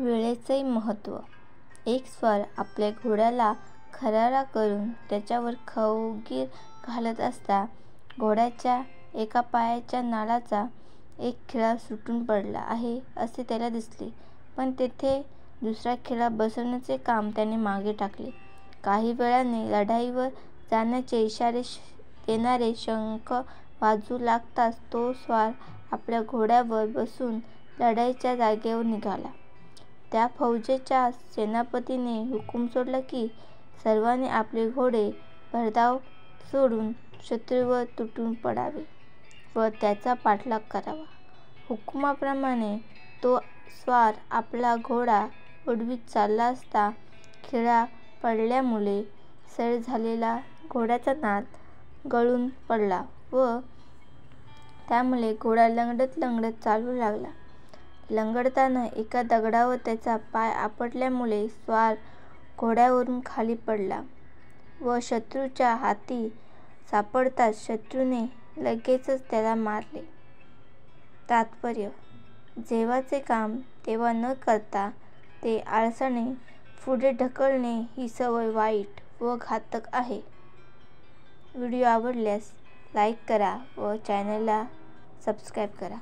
वेळेचंही महत्त्व. एक स्वार आपल्या घोड्याला खरारा करून त्याच्यावर खवगीर घालत असता घोड्याच्या एका पायाच्या नाळाचा एक खिळा सुटून पडला आहे असे त्याला दिसले. पण तेथे दुसरा खिळा बसवण्याचे काम त्याने मागे टाकले. काही वेळाने लढाईवर जाण्याचे इशारे देणारे शंख वाजू लागताच तो स्वार आपल्या घोड्यावर बसून लढाईच्या जागेवर निघाला. त्या फौजेच्या सेनापतीने हुकूम सोडला की सर्वांनी आपले घोडे भरधाव सोडून शत्रूवर तुटून पडावे व त्याचा पाठलाग करावा. हुकुमाप्रमाणे तो स्वार आपला घोडा उडवीत चालला असता खिळा पडल्यामुळे सैल झालेला घोड्याचा नाद गळून पडला व त्यामुळे घोडा लंगडत लंगडत चालू लागला. लंगडताना एका दगडावर त्याचा पाय आपटल्यामुळे स्वार घोड्यावरून खाली पडला व शत्रूच्या हाती सापडताच शत्रूने लगेचच त्याला मारले. तात्पर्य: जेव्हाचे काम तेव्हा न करता ते आळसाने पुढे ढकलणे ही सवय वाईट व घातक आहे. व्हिडिओ आवडल्यास लाईक करा व चॅनलला सबस्क्राईब करा.